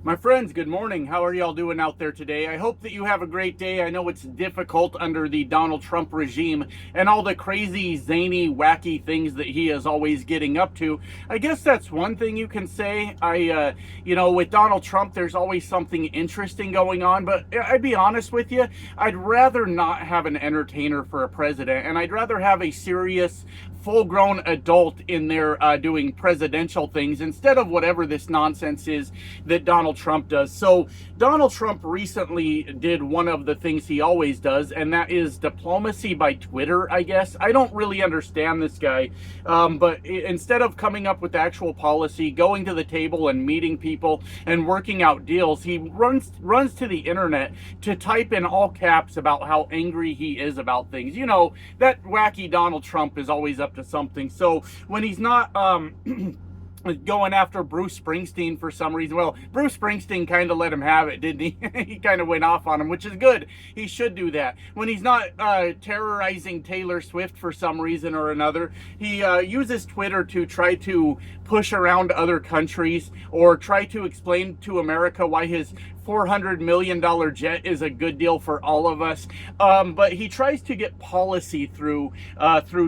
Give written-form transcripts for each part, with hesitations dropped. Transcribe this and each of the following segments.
My friends, good morning. How are y'all doing out there today? I hope that you have a great day. I know it's difficult under the Donald Trump regime and all the crazy, zany, wacky things that he is always getting up to. I guess that's one thing you can say. With Donald Trump, there's always something interesting going on, but I'd be honest with you, I'd rather not have an entertainer for a president, and I'd rather have a serious, full-grown adult in there doing presidential things instead of whatever this nonsense is that Donald Trump does. So Donald Trump recently did one of the things he always does, and that is diplomacy by Twitter, I guess. I don't really understand this guy, but instead of coming up with actual policy, going to the table and meeting people and working out deals, he runs to the internet to type in all caps about how angry he is about things. You know, that wacky Donald Trump is always up to something. So when he's not going after Bruce Springsteen for some reason. Well, Bruce Springsteen kind of let him have it, didn't he? He kind of went off on him, which is good. He should do that. When he's not terrorizing Taylor Swift for some reason or another, he uses Twitter to try to push around other countries or try to explain to America why his $400 million jet is a good deal for all of us. But he tries to get policy through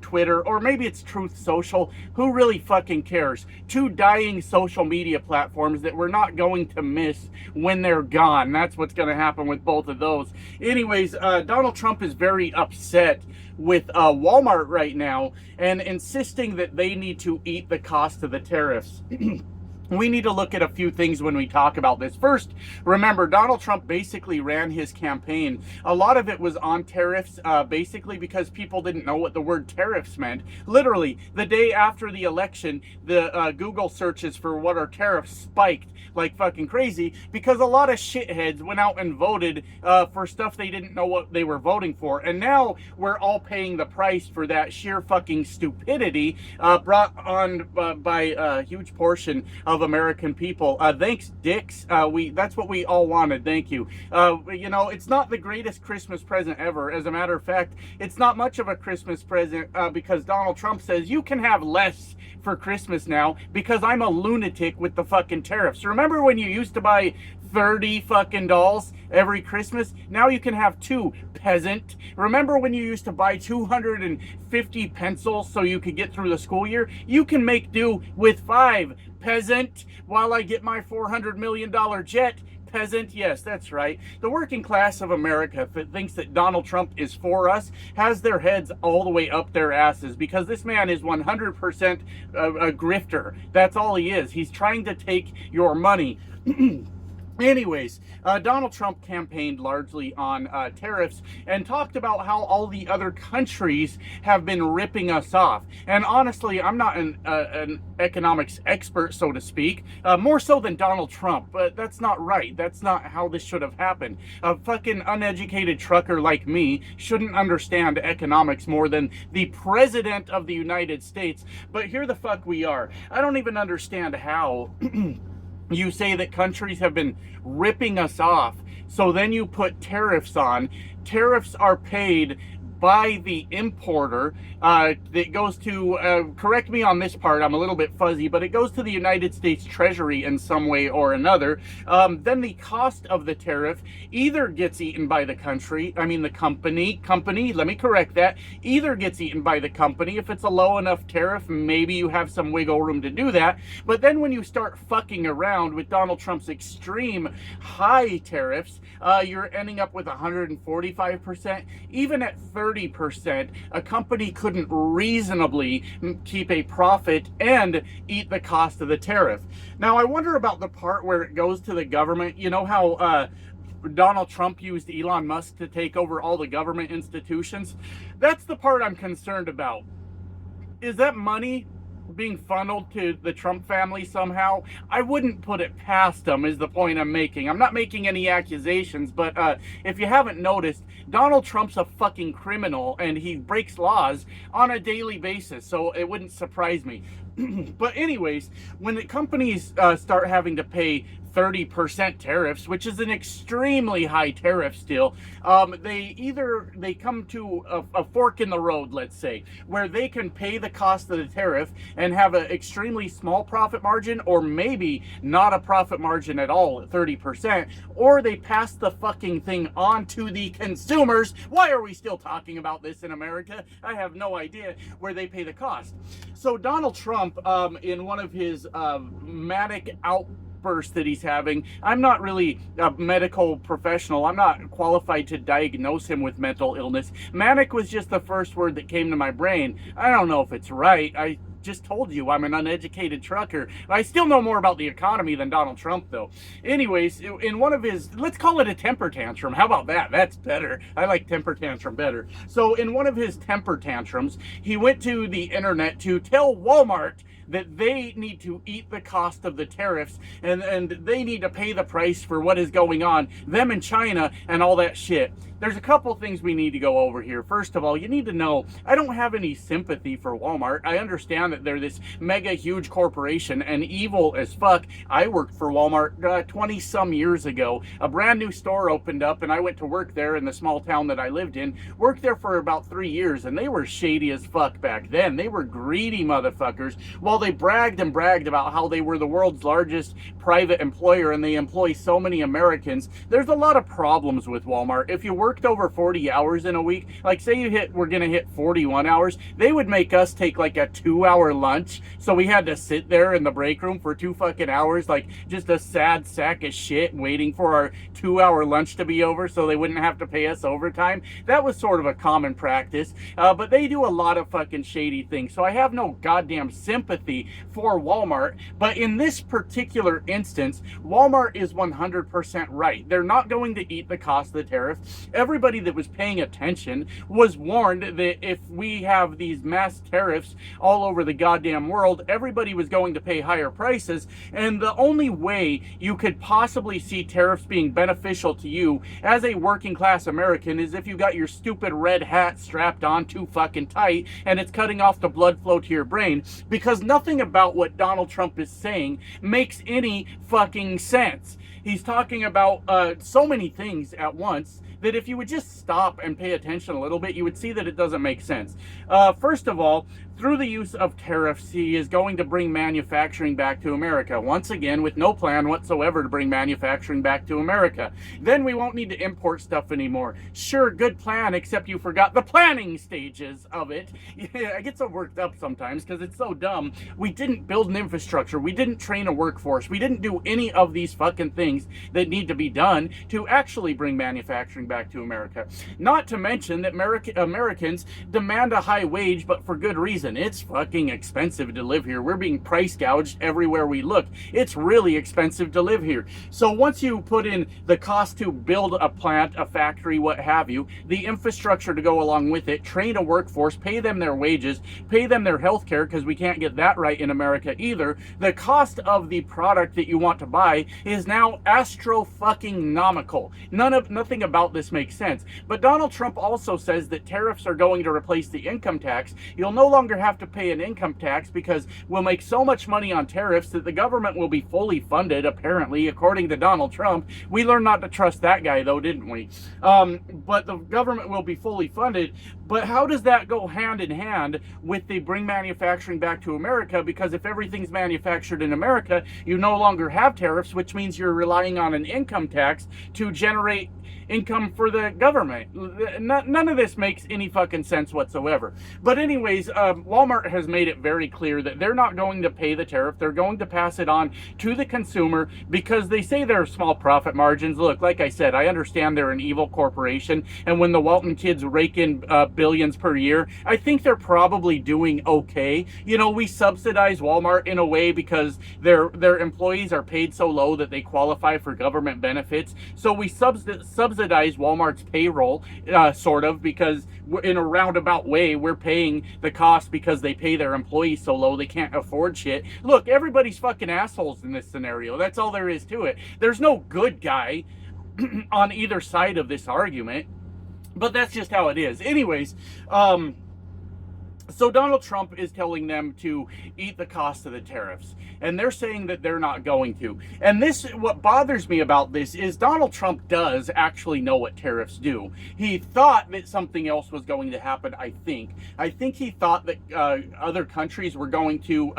Twitter, or maybe it's Truth Social. Who really fucking cares? Two dying social media platforms that we're not going to miss when they're gone. That's what's going to happen with both of those. Anyways, Donald Trump is very upset with Walmart right now and insisting that they need to eat the cost of the tariffs. We need to look at a few things when we talk about this. First, remember, Donald Trump basically ran his campaign. A lot of it was on tariffs, basically because people didn't know what the word tariffs meant. Literally, the day after the election, the Google searches for what are tariffs spiked like fucking crazy because a lot of shitheads went out and voted for stuff they didn't know what they were voting for. And now we're all paying the price for that sheer fucking stupidity brought on by a huge portion of American people. Thanks, dicks. That's what we all wanted. Thank you. It's not the greatest Christmas present ever. As a matter of fact, it's not much of a Christmas present because Donald Trump says you can have less for Christmas now because I'm a lunatic with the fucking tariffs. Remember when you used to buy 30 fucking dolls every Christmas? Now you can have 2, peasant. Remember when you used to buy 250 pencils so you could get through the school year? You can make do with 5, peasant, while I get my $400 million jet. Peasant, yes, that's right. The working class of America that thinks that Donald Trump is for us has their heads all the way up their asses because this man is 100% a grifter. That's all he is. He's trying to take your money. Anyways, Donald Trump campaigned largely on tariffs and talked about how all the other countries have been ripping us off. And honestly, I'm not an economics expert, so to speak, more so than Donald Trump, but that's not right. That's not how this should have happened. A fucking uneducated trucker like me shouldn't understand economics more than the President of the United States. But here the fuck we are. I don't even understand how you say that countries have been ripping us off, so then you put tariffs on. Tariffs are paid by the importer. That goes to, correct me on this part, I'm a little bit fuzzy, but it goes to the United States Treasury in some way or another. Then the cost of the tariff either gets eaten by the company, let me correct that, either gets eaten by the company. If it's a low enough tariff, maybe you have some wiggle room to do that. But then when you start fucking around with Donald Trump's extreme high tariffs, you're ending up with 145%, even at 30%, a company couldn't reasonably keep a profit and eat the cost of the tariff. Now, I wonder about the part where it goes to the government. You know how Donald Trump used Elon Musk to take over all the government institutions? That's the part I'm concerned about. Is that money being funneled to the Trump family somehow? I wouldn't put it past them, is the point I'm making. I'm not making any accusations, but if you haven't noticed, Donald Trump's a fucking criminal and he breaks laws on a daily basis, so it wouldn't surprise me. But anyways, when the companies start having to pay 30% tariffs, which is an extremely high tariff still, they come to a fork in the road, let's say, where they can pay the cost of the tariff and have an extremely small profit margin, or maybe not a profit margin at all, 30%, or they pass the fucking thing on to the consumers. Why are we still talking about this in America? I have no idea. Where they pay the cost. So Donald Trump, in one of his manic outbursts that he's having, I'm not really a medical professional. I'm not qualified to diagnose him with mental illness. Manic was just the first word that came to my brain. I don't know if it's right. I just told you I'm an uneducated trucker. I still know more about the economy than Donald Trump, though. Anyways, in one of his, let's call it a temper tantrum. How about that? That's better. I like temper tantrum better. So in one of his temper tantrums, he went to the internet to tell Walmart that they need to eat the cost of the tariffs, and they need to pay the price for what is going on, them in China and all that shit. There's a couple things we need to go over here. First of all, you need to know, I don't have any sympathy for Walmart. I understand that they're this mega huge corporation and evil as fuck. I worked for Walmart 20 some years ago. A brand new store opened up and I went to work there in the small town that I lived in. Worked there for about 3 years, and they were shady as fuck back then. They were greedy motherfuckers. While they bragged and bragged about how they were the world's largest private employer and they employ so many Americans, there's a lot of problems with Walmart. If you worked over 40 hours in a week, like say we're gonna hit 41 hours, they would make us take like a 2-hour lunch, so we had to sit there in the break room for 2 fucking hours, like just a sad sack of shit, waiting for our 2-hour lunch to be over so they wouldn't have to pay us overtime. That was sort of a common practice, but they do a lot of fucking shady things, so I have no goddamn sympathy for Walmart. But in this particular instance, Walmart is 100% right. They're not going to eat the cost of the tariff. Everybody that was paying attention was warned that if we have these mass tariffs all over the goddamn world, everybody was going to pay higher prices, and the only way you could possibly see tariffs being beneficial to you as a working class American is if you got your stupid red hat strapped on too fucking tight and it's cutting off the blood flow to your brain, because nothing about what Donald Trump is saying makes any fucking sense. He's talking about so many things at once that if you would just stop and pay attention a little bit, you would see that it doesn't make sense. First of all, through the use of tariffs, he is going to bring manufacturing back to America, once again with no plan whatsoever to bring manufacturing back to America. Then we won't need to import stuff anymore. Sure, good plan, except you forgot the planning stages of it. I get so worked up sometimes because it's so dumb. We didn't build an infrastructure. We didn't train a workforce. We didn't do any of these fucking things that need to be done to actually bring manufacturing back to America. Not to mention that Americans demand a high wage, but for good reason. It's fucking expensive to live here. We're being price gouged everywhere we look. It's really expensive to live here. So once you put in the cost to build a plant, a factory, what have you, the infrastructure to go along with it, train a workforce, pay them their wages, pay them their health care, because we can't get that right in America either, the cost of the product that you want to buy is now astro-fucking-nomical. Nothing about this makes sense. But Donald Trump also says that tariffs are going to replace the income tax. You'll no longer have to pay an income tax because we'll make so much money on tariffs that the government will be fully funded, apparently, according to Donald Trump. We learned not to trust that guy, though, didn't we? But the government will be fully funded. But how does that go hand in hand with the bring manufacturing back to America? Because if everything's manufactured in America, you no longer have tariffs, which means you're relying on an income tax to generate income for the government. None of this makes any fucking sense whatsoever. But anyways, Walmart has made it very clear that they're not going to pay the tariff. They're going to pass it on to the consumer because they say there are small profit margins. Look, like I said, I understand they're an evil corporation, and when the Walton kids rake in billions per year, I think they're probably doing okay. You know, we subsidize Walmart in a way because their employees are paid so low that they qualify for government benefits. So we subsidize Walmart's payroll, sort of, because in a roundabout way, we're paying the cost because they pay their employees so low they can't afford shit. Look, everybody's fucking assholes in this scenario. That's all there is to it. There's no good guy on either side of this argument, but that's just how it is. Anyways, So Donald Trump is telling them to eat the cost of the tariffs, and they're saying that they're not going to. And this, what bothers me about this is Donald Trump does actually know what tariffs do. He thought that something else was going to happen, I think. I think he thought that other countries were going to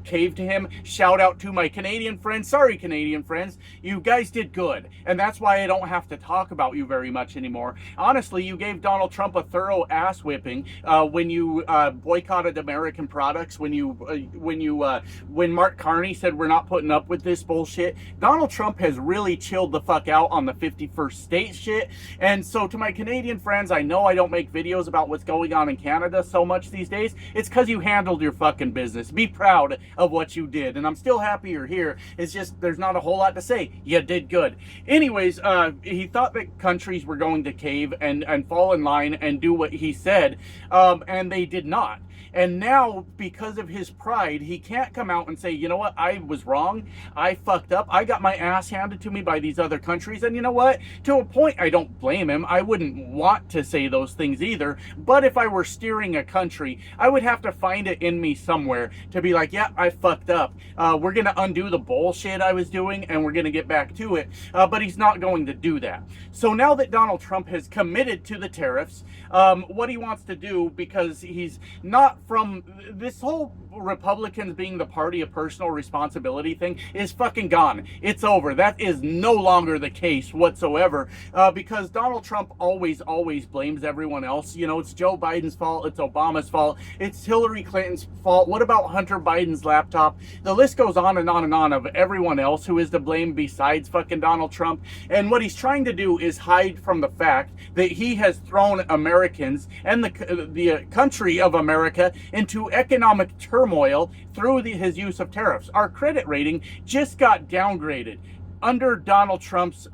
cave to him. Shout out to my Canadian friends. Sorry, Canadian friends. You guys did good, and that's why I don't have to talk about you very much anymore. Honestly, you gave Donald Trump a thorough ass whipping when you boycotted American products, when Mark Carney said we're not putting up with this bullshit. Donald Trump has really chilled the fuck out on the 51st state shit. And so to my Canadian friends, I know I don't make videos about what's going on in Canada so much these days. It's because you handled your fucking business. Be proud of what you did. And I'm still happy you're here. It's just there's not a whole lot to say. You did good. Anyways, he thought that countries were going to cave and fall in line and do what he said, and they did not. And now, because of his pride, he can't come out and say, you know what, I was wrong, I fucked up, I got my ass handed to me by these other countries, and you know what, to a point, I don't blame him. I wouldn't want to say those things either, but if I were steering a country, I would have to find it in me somewhere to be like, yeah, I fucked up. We're going to undo the bullshit I was doing, and we're going to get back to it, but he's not going to do that. So now that Donald Trump has committed to the tariffs, what he wants to do, because he's not from this whole Republicans being the party of personal responsibility thing is fucking gone. It's over. That is no longer the case whatsoever, because Donald Trump always blames everyone else. You know, it's Joe Biden's fault, it's Obama's fault, it's Hillary Clinton's fault. What about Hunter Biden's laptop? The list goes on and on and on of everyone else who is to blame besides fucking Donald Trump. And what he's trying to do is hide from the fact that he has thrown Americans and the country of America into economic turmoil through his use of tariffs. Our credit rating just got downgraded under Donald Trump's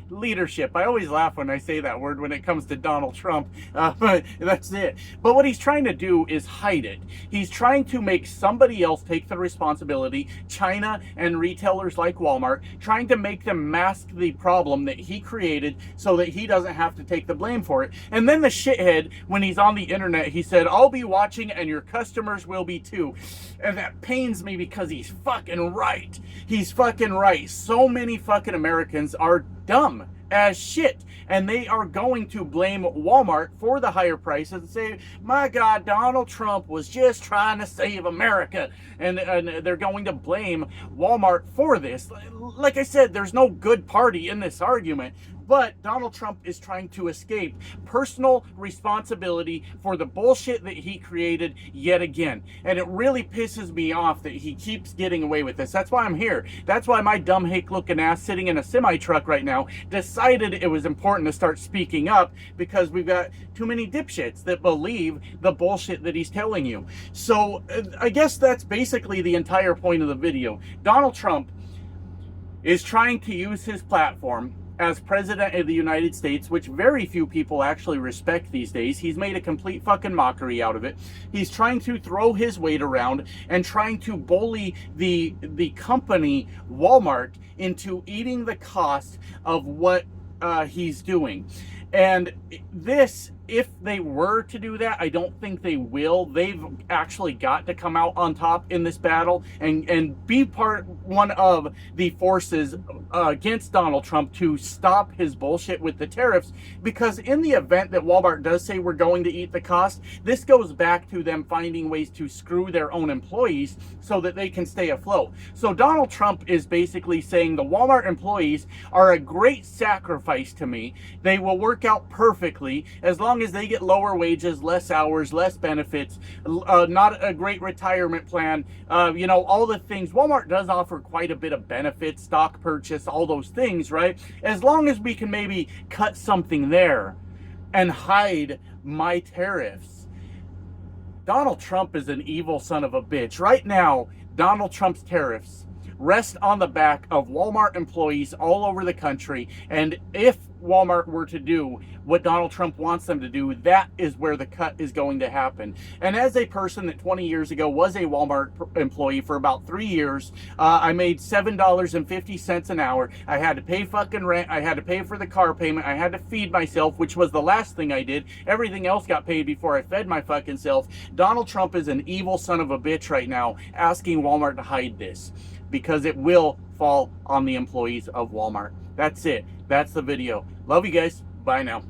leadership. I always laugh when I say that word when it comes to Donald Trump, but that's it. But what he's trying to do is hide it. He's trying to make somebody else take the responsibility, China and retailers like Walmart, trying to make them mask the problem that he created so that he doesn't have to take the blame for it. And then the shithead, when he's on the internet, he said, I'll be watching and your customers will be too. And that pains me because he's fucking right. He's fucking right. So many fucking Americans are dumb as shit, and they are going to blame Walmart for the higher prices and say, my God, Donald Trump was just trying to save America, and they're going to blame Walmart for this. Like I said, there's no good party in this argument, but Donald Trump is trying to escape personal responsibility for the bullshit that he created yet again. And it really pisses me off that he keeps getting away with this. That's why I'm here. That's why my dumb hake looking ass sitting in a semi truck right now decided it was important to start speaking up, because we've got too many dipshits that believe the bullshit that he's telling you. So I guess that's basically the entire point of the video. Donald Trump is trying to use his platform as president of the United States, which very few people actually respect these days. He's made a complete fucking mockery out of it. He's trying to throw his weight around and trying to bully the company Walmart into eating the cost of what he's doing. And this, if they were to do that, I don't think they will. They've actually got to come out on top in this battle and be one of the forces against Donald Trump to stop his bullshit with the tariffs. Because in the event that Walmart does say we're going to eat the cost, this goes back to them finding ways to screw their own employees so that they can stay afloat. So Donald Trump is basically saying the Walmart employees are a great sacrifice to me. They will work out perfectly as long as they get lower wages, less hours, less benefits, not a great retirement plan, you know, all the things. Walmart does offer quite a bit of benefits, stock purchase, all those things, right? As long as we can maybe cut something there and hide my tariffs. Donald Trump is an evil son of a bitch. Right now, Donald Trump's tariffs rest on the back of Walmart employees all over the country. And if Walmart were to do what Donald Trump wants them to do, that is where the cut is going to happen. And as a person that 20 years ago was a Walmart employee for about 3 years, I made $7.50 an hour. I had to pay fucking rent. I had to pay for the car payment. I had to feed myself, which was the last thing I did. Everything else got paid before I fed my fucking self. Donald Trump is an evil son of a bitch right now, asking Walmart to hide this, because it will fall on the employees of Walmart. That's it. That's the video. Love you guys. Bye now.